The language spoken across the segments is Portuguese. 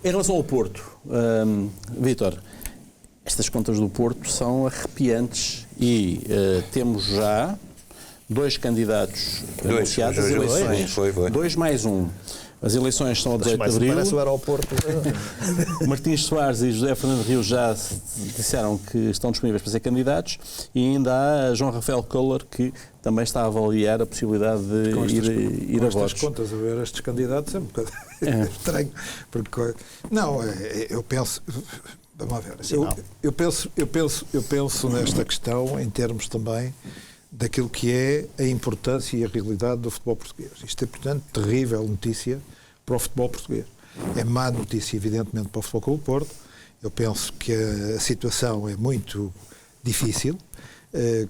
Em relação ao Porto, Vítor, estas contas do Porto são arrepiantes e temos já 2 candidatos anunciados às eleições. Dois mais um. As eleições são a 18 de abril. Parece o aeroporto. Martins Soares e José Fernando Rios já disseram que estão disponíveis para ser candidatos e ainda há João Rafael Kohler, que também está a avaliar a possibilidade de ir a votos. Com estas contas, a ver estes candidatos é um bocado estranho. Porque, não, eu penso... Vamos lá ver. Eu penso nesta questão em termos também daquilo que é a importância e a realidade do futebol português. Isto é, portanto, terrível notícia para o futebol português. É má notícia, evidentemente, para o Futebol Clube do Porto. Eu penso que a situação é muito difícil.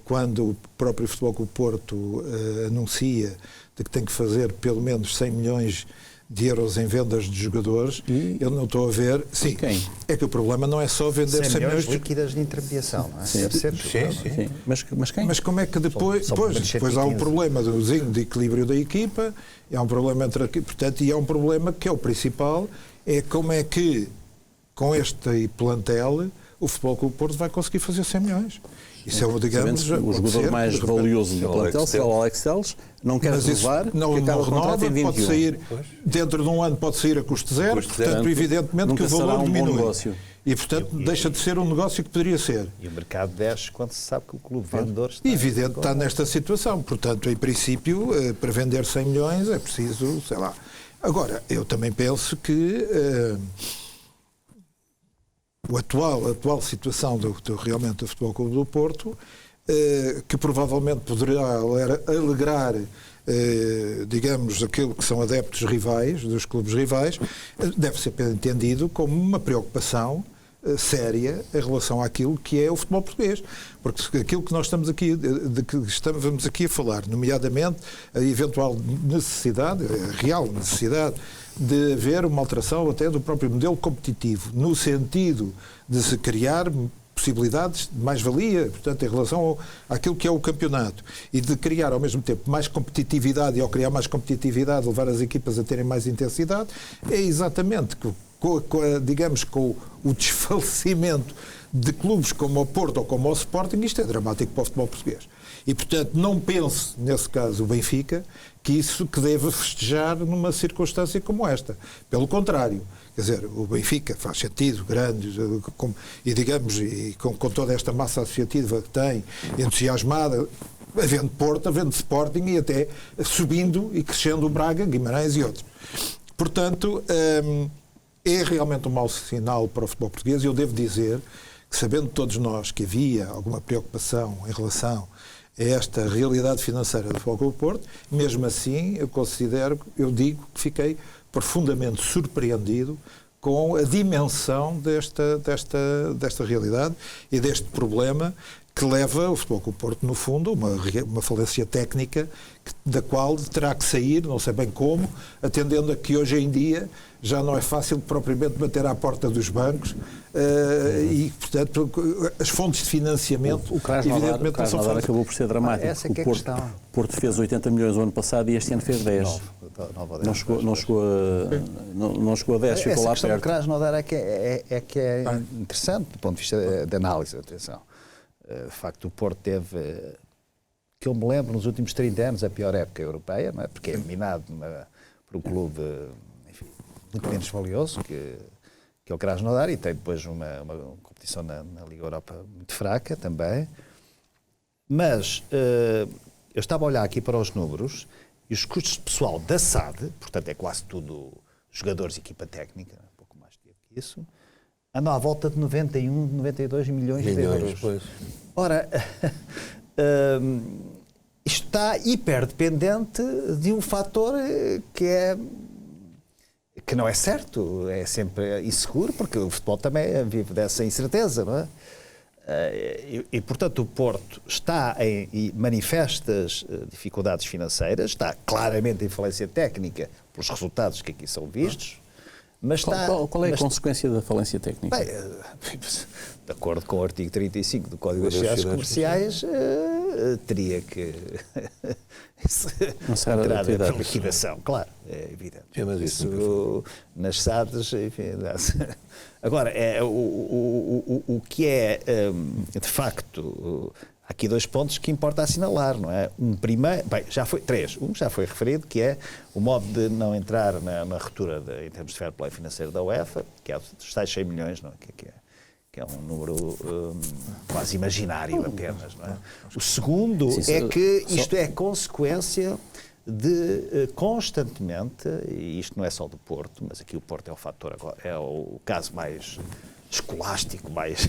Quando o próprio Futebol Clube do Porto anuncia de que tem que fazer pelo menos 100 milhões de euros em vendas de jogadores, eu não estou a ver... Sim, é que o problema não é só vender 100 milhões de líquidas de intermediação, não é? Sim, deve ser. Sim. Mas quem? Mas como é que depois... Depois há um problema de equilíbrio da equipa, há um problema portanto, e há um problema que é o principal, é como é que, com este plantel, o Futebol Clube do Porto vai conseguir fazer 100 milhões. Isso é, digamos, o jogador mais valioso do plantel será o Alex Telles, não quer renovar, porque acaba o contrato em 21. Pode sair, dentro de um ano pode sair a custo zero, portanto, evidentemente que o valor diminui. E, portanto, deixa de ser um negócio que poderia ser. E o mercado desce quando se sabe que o clube vendedor está... Evidente, está nesta situação. Portanto, em princípio, para vender 100 milhões é preciso, sei lá. Agora, eu também penso que... a atual situação realmente do Futebol Clube do Porto, que provavelmente poderá alegrar, digamos, aquilo que são adeptos rivais, dos clubes rivais, deve ser entendido como uma preocupação séria em relação àquilo que é o futebol português. Porque aquilo que nós estamos aqui, vamos aqui a falar, nomeadamente a eventual necessidade, a real necessidade, de haver uma alteração até do próprio modelo competitivo, no sentido de se criar possibilidades de mais-valia, portanto, em relação àquilo que é o campeonato, e de criar ao mesmo tempo mais competitividade, e ao criar mais competitividade levar as equipas a terem mais intensidade, é exatamente digamos, com o desfalecimento de clubes como o Porto ou como o Sporting, isto é dramático para o futebol português. E, portanto, não pense, nesse caso, o Benfica, que deva festejar numa circunstância como esta. Pelo contrário, quer dizer, o Benfica faz sentido, grande, e digamos, e com toda esta massa associativa que tem, entusiasmada, havendo Porto, havendo Sporting e até subindo e crescendo o Braga, Guimarães e outros. Portanto, é realmente um mau sinal para o futebol português, e eu devo dizer que, sabendo todos nós que havia alguma preocupação em relação a esta realidade financeira do Futebol Clube do Porto, mesmo assim eu digo que fiquei profundamente surpreendido com a dimensão desta realidade e deste problema que leva o Futebol Clube do Porto, no fundo, uma falência técnica da qual terá que sair, não sei bem como, atendendo a que hoje em dia já não é fácil propriamente bater à porta dos bancos e, portanto, as fontes de financiamento, evidentmente, não são fáceis. Acabou por ser dramático. Essa é que é a questão. O Porto fez 80 milhões o ano passado e este ano fez 10. Não chegou a 10, ficou lá perto. Essa questão do Krasnodar é que é interessante do ponto de vista de análise, atenção. De facto, o Porto teve, que eu me lembro, nos últimos 30 anos, a pior época europeia, não é? Porque é dominado por um clube, enfim, muito menos valioso que é o Krasnodar, e tem depois uma competição na Liga Europa muito fraca também. Mas eu estava a olhar aqui para os números e os custos de pessoal da SAD, portanto é quase tudo jogadores e equipa técnica, um pouco mais que isso, andam à volta de 91, 92 milhões de euros. Pois. Ora, isto está hiperdependente de um fator que não é certo, é sempre inseguro, porque o futebol também vive dessa incerteza, não é? E, portanto, o Porto está e manifesta dificuldades financeiras, está claramente em falência técnica pelos resultados que aqui são vistos. Mas qual é a consequência da falência técnica? Bem, de acordo com o artigo 35 do Código das Sociedades Comerciais, teria que Encerrar a entrar atividade. para liquidação, claro, é evidente. Sim, mas isso nas SADs, enfim, agora, o que é, de facto, há aqui 2 pontos que importa assinalar, não é? Primeiro, bem, já foi 3. Já foi referido, que é o modo de não entrar na ruptura em termos de fair play financeiro da UEFA, que é os tais 100 milhões, não é? Que é um número quase imaginário apenas, não é? O segundo é que isto é consequência de constantemente, e isto não é só do Porto, mas aqui o Porto é o fator, é o caso mais escolástico, mais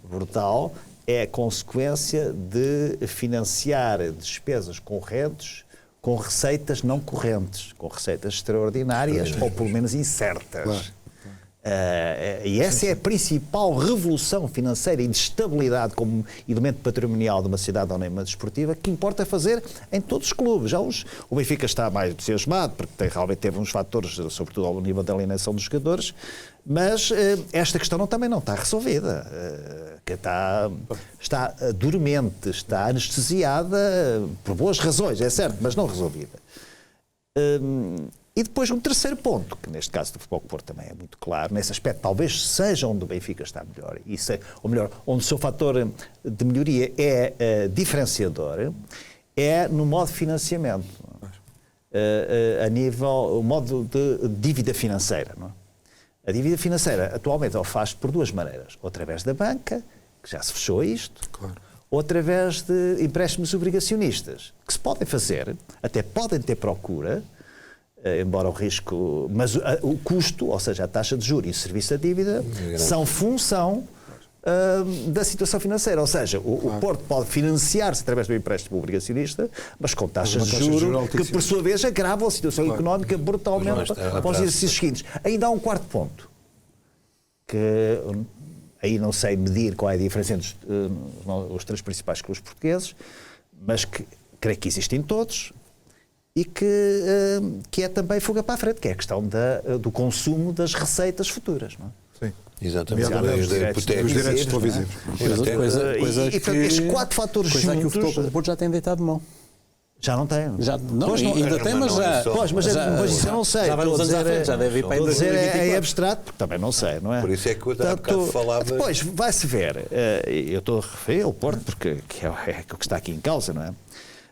brutal, é a consequência de financiar despesas correntes com receitas não correntes, com receitas extraordinárias ou pelo menos incertas. Claro. E essa é a principal revolução financeira e de estabilidade como elemento patrimonial de uma cidade anónima desportiva que importa fazer em todos os clubes. O Benfica está mais entusiasmado porque realmente teve uns fatores, sobretudo ao nível da alienação dos jogadores, mas esta questão também não está resolvida. Que está dormente, está anestesiada por boas razões, é certo, mas não resolvida. E depois um terceiro ponto, que neste caso do Futebol Clube do Porto também é muito claro, nesse aspecto talvez seja onde o Benfica está melhor, ou melhor, onde o seu fator de melhoria é diferenciador, é no modo de financiamento, a nível, o modo de dívida financeira. Não é? A dívida financeira atualmente faz por 2 maneiras, ou através da banca, que já se fechou isto, claro, ou através de empréstimos obrigacionistas, que se podem fazer, até podem ter procura, embora o risco, mas o custo, ou seja, a taxa de juros e o serviço da dívida, são função da situação financeira. Ou seja, o Porto pode financiar-se através do empréstimo obrigacionista, mas com taxas de juros que, por sua vez, agravam a situação económica brutalmente para os exercícios seguintes. Ainda há um quarto ponto, que aí não sei medir qual é a diferença entre os 3 principais clubes portugueses, mas que creio que existem todos, e que é também fuga para a frente, que é a questão do consumo das receitas futuras. Não é? Sim. Exatamente. Os direitos televisivos. E estes 4 fatores juntos... Coisa que o Futebol do Porto já tem deitado mão. Já não tem. Ainda tem, mas já... Mas isso eu não sei. Já vai uns anos à frente, já deve ir para é abstrato, porque também não sei, não é? Por isso é que eu há bocado falava... Depois, vai-se ver, eu estou a referir ao Porto, porque é o que está aqui em causa, não é?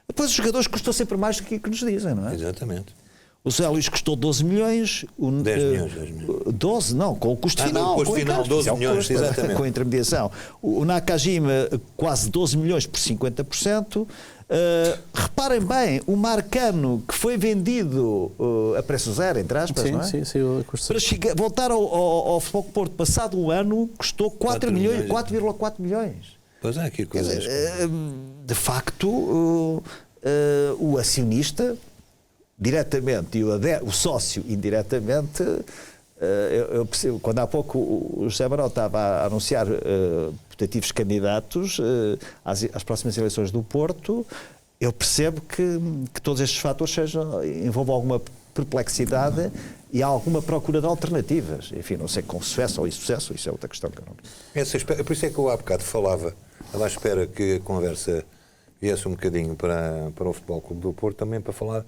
Depois os jogadores custou sempre mais do que nos dizem, não é? Exatamente. O Zé Luís custou 12 milhões. 10 milhões. 12, não, com o custo final. Não, o custo final, 12 milhões, exatamente. Com a intermediação. O Nakajima, quase 12 milhões por 50%. Reparem bem, o Marcano, que foi vendido a preço zero, entre aspas, não é? Sim, para voltar ao Futebol do Porto, passado um ano, custou 4,4 milhões. Pois há aqui coisas. De facto, o acionista, diretamente, e o sócio, indiretamente, eu percebo, quando há pouco o José Manuel estava a anunciar putativos candidatos às próximas eleições do Porto, eu percebo que todos estes fatores envolvam alguma perplexidade e há alguma procura de alternativas. Enfim, não sei com sucesso ou insucesso, isso é outra questão que eu não... Por isso é que eu há bocado falava, estava à espera que a conversa viesse um bocadinho para o Futebol Clube do Porto, também para falar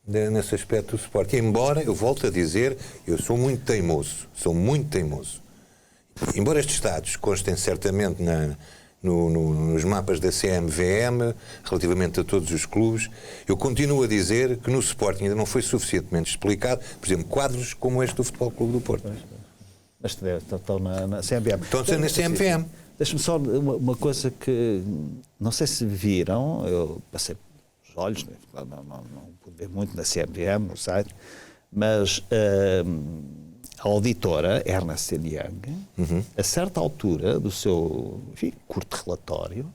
nesse aspecto do Sporting. Embora, eu volto a dizer, eu sou muito teimoso. Embora estes dados constem certamente nos mapas da CMVM, relativamente a todos os clubes, eu continuo a dizer que no Sporting ainda não foi suficientemente explicado, por exemplo, quadros como este do Futebol Clube do Porto. Mas estão na CMVM. Estão a ser na CMVM. Deixa-me só uma coisa que não sei se viram, eu passei os olhos, não pude ver muito na CMVM, no site, mas a auditora Ernst & Young, a certa altura do seu curto relatório,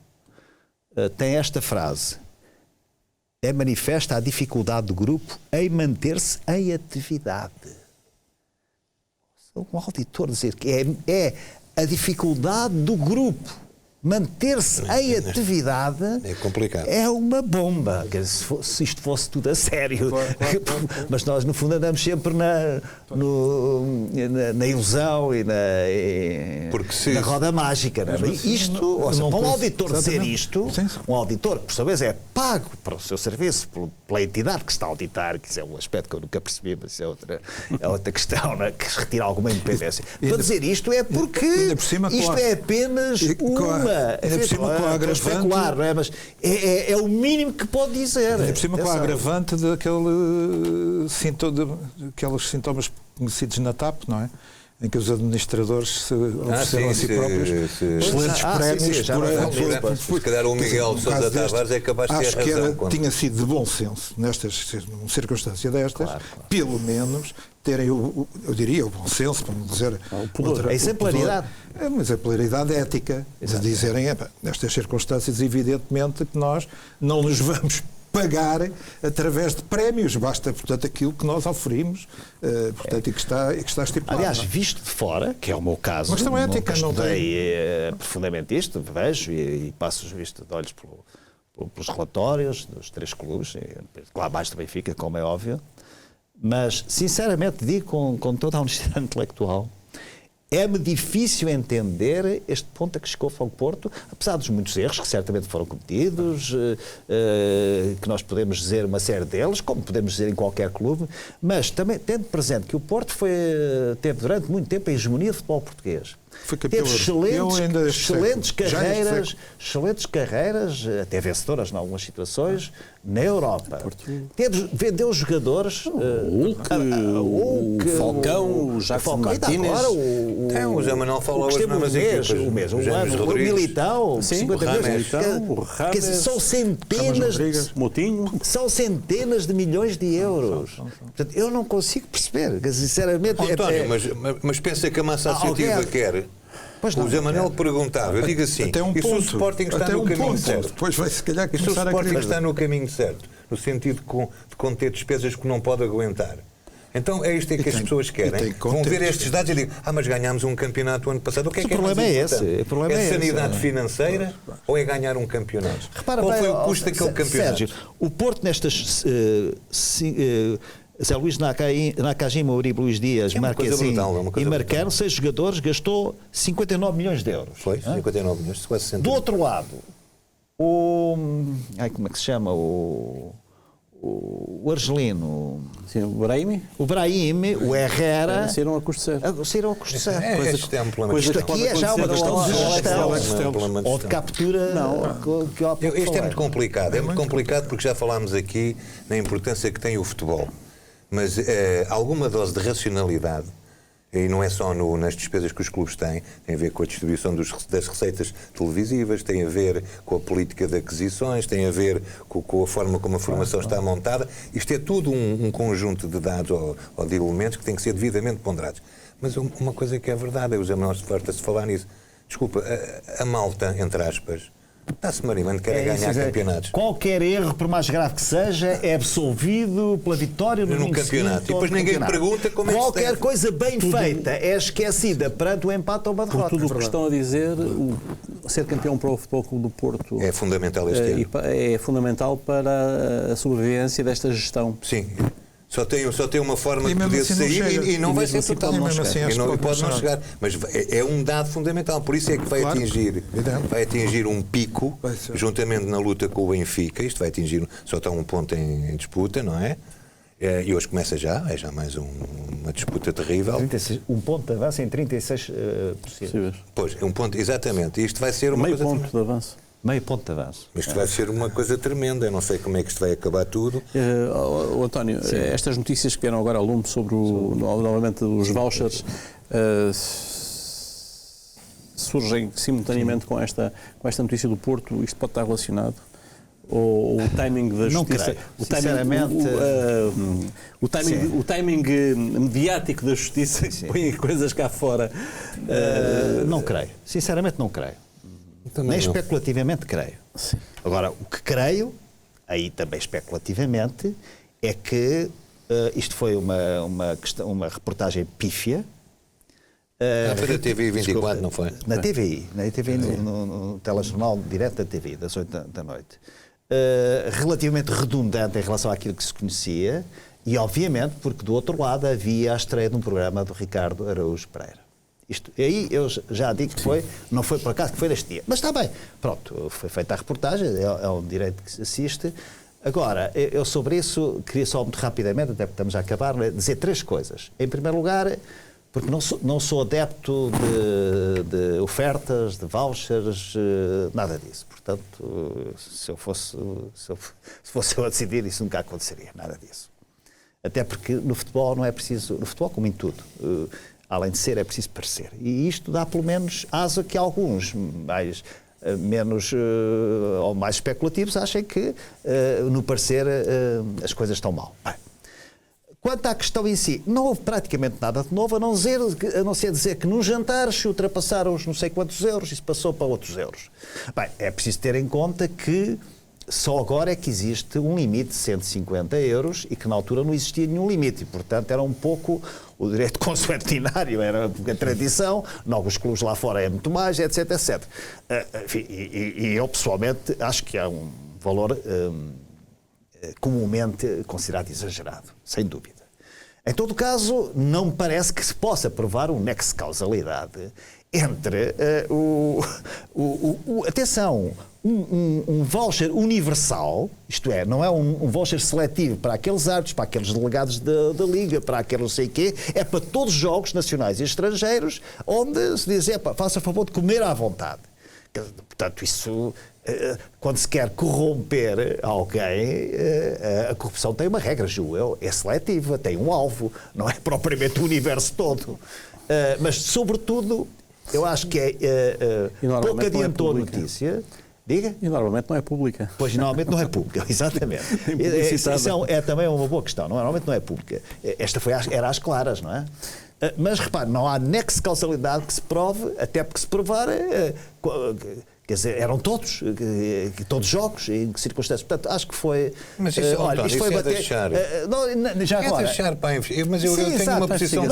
tem esta frase: é manifesta a dificuldade do grupo em manter-se em atividade. Um auditor dizer que é a dificuldade do grupo manter-se em atividade é complicado. É uma bomba. Se isto fosse tudo a sério. Mas nós, no fundo, andamos sempre na ilusão e na roda mágica. Não é? Isto, para um auditor dizer isto, um auditor que, por sua vez, é pago para o seu serviço, pela entidade que está a auditar, que isso é um aspecto que eu nunca percebi, mas é outra questão, né? Que retira alguma independência. Para dizer isto é porque isto é apenas uma. Ainda por cima com a agravante, não é? Mas é o mínimo que pode dizer. Ainda por cima com a agravante daqueles sintomas conhecidos na TAP, não é? Em que os administradores se ofereceram a si próprios excelentes prémios por se calhar o Miguel Sousa Tavares é capaz de ter razão. Acho que tinha sido de bom senso, numa circunstância destas, pelo menos terem, eu diria, o bom senso, para não dizer a exemplaridade. Uma exemplaridade ética, de dizerem, nestas circunstâncias, evidentemente que nós não nos vamos pagar através de prémios, basta, portanto, aquilo que nós oferimos, portanto, e que está estipulado. Aliás, visto de fora, que é o meu caso, mas também ética não estudei profundamente isto, vejo e passo os vistos de olhos pelos relatórios dos 3 clubes, lá abaixo do Benfica, como é óbvio, mas, sinceramente, digo com toda a honestidade intelectual, é-me difícil entender este ponto a que chegou ao Porto, apesar dos muitos erros que certamente foram cometidos, que nós podemos dizer uma série deles, como podemos dizer em qualquer clube, mas também tendo presente que o Porto teve durante muito tempo a hegemonia do futebol português. Teve excelentes carreiras, até vencedoras em algumas situações, na Europa. Vendeu jogadores, o Falcão, o Jackson Martínez. O Zé Manuel falou hoje nas equipas. O Militão, 50 milhões. São centenas de milhões de euros. Portanto, eu não consigo perceber, sinceramente. António, mas pensa que a massa associativa quer. O Zé Manuel perguntava, eu digo assim, e se o Sporting está no caminho certo? Depois vai se calhar e se o Sporting está no caminho certo, no sentido de conter despesas que não pode aguentar? Então é isto que as pessoas querem. Vão ver estes dados e digam, mas ganhámos um campeonato ano passado. O que é que problema é esse? É sanidade financeira ou é ganhar um campeonato? Repara, qual foi o custo daquele campeonato? Sérgio, o Porto nestas... Zé Luís Nakajima, Uribe Luís Dias, Marquezine e Marcano, 6 jogadores, gastou 59 milhões de euros. Foi, 59 milhões, quase 60. Do outro lado, como é que se chama? O argelino. Sim, o Brahim, o Herrera. Saíram a custo zero. Saíram a custo zero. Isto aqui é já uma questão de gestão ou de captura. Isto é muito complicado. É muito complicado porque já falámos aqui na importância que tem o futebol. Mas alguma dose de racionalidade, e não é só nas despesas que os clubes têm, tem a ver com a distribuição das receitas televisivas, tem a ver com a política de aquisições, tem a ver com a forma como a formação está montada. Isto é tudo um conjunto de dados ou de elementos que têm que ser devidamente ponderados. Mas uma coisa que é verdade, o Zé Manuel farta-se falar nisso. Desculpa, a malta, entre aspas, está-se marimando, quer ganhar campeonatos. Qualquer erro, por mais grave que seja, é absolvido pela vitória no campeonato. E depois ninguém pergunta como é que qualquer coisa bem feita é esquecida perante o empate ou uma derrota. Por tudo o que estão a dizer, ser campeão para o Futebol Clube do Porto é fundamental este ano. É fundamental para a sobrevivência desta gestão. Sim. Só tem uma forma de poder sair e não vai ser totalmente pode não chegar. Mas é um dado fundamental. Por isso é que vai atingir um pico, juntamente na luta com o Benfica. Isto vai atingir, só está um ponto em disputa, não é? E hoje começa é já mais uma disputa terrível. 36, um ponto de avanço em 36 possíveis. Pois, um ponto, exatamente. Isto vai ser uma meio coisa... ponto de avanço. Meio ponto de avanço. Isto vai ser uma coisa tremenda. Eu não sei como é que isto vai acabar tudo. António, estas notícias que vieram agora ao lume sobre novamente os vouchers surgem simultaneamente com esta notícia do Porto. Isto pode estar relacionado? Ou o timing da justiça? O timing mediático da justiça que põe coisas cá fora? Não creio. Sinceramente não creio. Também nem não. especulativamente creio. Sim. Agora, o que creio, aí também especulativamente, é que isto foi uma reportagem pífia, Foi da TV 24, não foi? Na TVI, no telejornal direto da TVI, das 8 da noite. Relativamente redundante em relação àquilo que se conhecia e, obviamente, porque do outro lado havia a estreia de um programa do Ricardo Araújo Pereira. Isto, aí eu já digo que não foi por acaso que foi neste dia. Mas está bem, pronto, foi feita a reportagem, é um direito que se assiste. Agora, eu sobre isso queria só muito rapidamente, até porque estamos a acabar, dizer 3 coisas. Em primeiro lugar, porque não sou adepto de ofertas, de vouchers, nada disso. Portanto, se fosse eu a decidir, isso nunca aconteceria, nada disso. Até porque no futebol não é preciso, no futebol como em tudo, além de ser, é preciso parecer. E isto dá pelo menos asa que alguns menos ou mais especulativos achem que no parecer as coisas estão mal. Bem, quanto à questão em si, não houve praticamente nada de novo, a não ser dizer que nos jantares se ultrapassaram os não sei quantos euros e se passou para outros euros. Bem, é preciso ter em conta que só agora é que existe um limite de 150 euros e que na altura não existia nenhum limite e, portanto, era um pouco o direito consuetudinário, era a tradição, em alguns clubes lá fora é muito mais, etc, etc. Enfim, e eu, pessoalmente, acho que é um valor comumente considerado exagerado, sem dúvida. Em todo caso, não me parece que se possa provar um nexo de causalidade entre atenção, um voucher universal, isto é, não é um voucher seletivo para aqueles árbitros, para aqueles delegados da Liga, para aquele não sei o quê, é para todos os jogos nacionais e estrangeiros, onde se diz, faça favor de comer à vontade. Portanto, isso, quando se quer corromper alguém, a corrupção tem uma regra, julgo eu, é seletiva, tem um alvo, não é propriamente o universo todo. Mas, sobretudo, eu acho que pouco adiantou a notícia. Diga? E normalmente não é pública. Pois, normalmente não é pública, exatamente. Isso é também uma boa questão. Normalmente não é pública. Esta era às claras, não é? Mas, repare, não há nexo de causalidade que se prove, até porque se provar... Quer dizer, eram todos jogos, em que circunstâncias. Portanto, acho que foi... Mas isso, António, isto foi bater... deixar... já agora... deixar para investir. Mas eu tenho exato, uma posição...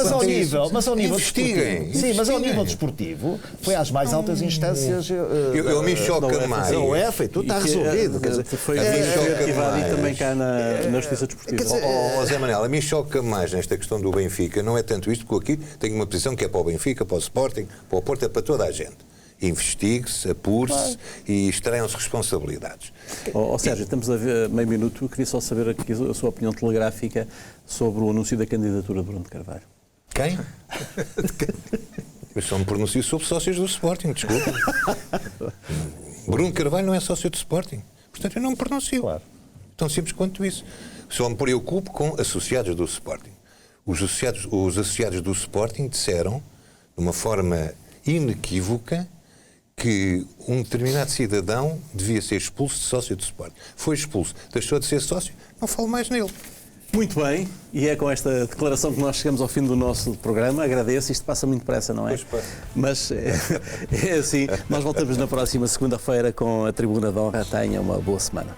Mas ao nível investiguem. Sim, mas ao nível desportivo, foi às mais altas instâncias... Eu me choca mais. A UEFA e tudo está resolvido. Foi ativado e também cá na Justiça Desportiva. Zé Manuel, a mim choca mais nesta questão do Benfica. Não é tanto isto, porque aqui tenho uma posição que é para o Benfica, para o Sporting, para o Porto, é para toda a gente. Investigue-se, apure-se e extraiam-se responsabilidades. Sérgio, estamos a ver meio minuto. Eu queria só saber aqui a sua opinião telegráfica sobre o anúncio da candidatura de Bruno de Carvalho. Quem? Eu só me pronuncio sobre sócios do Sporting, desculpa. Bruno de Carvalho não é sócio do Sporting. Portanto, eu não me pronuncio. Claro. Tão simples quanto isso. Só me preocupo com associados do Sporting. Os associados do Sporting disseram, de uma forma inequívoca, que um determinado cidadão devia ser expulso de sócio do Sporting. Foi expulso, deixou de ser sócio, não falo mais nele. Muito bem, e é com esta declaração que nós chegamos ao fim do nosso programa. Agradeço, isto passa muito depressa, não é? Pois passa. Mas é assim, nós voltamos na próxima segunda-feira com a Tribuna de Honra. Tenha uma boa semana.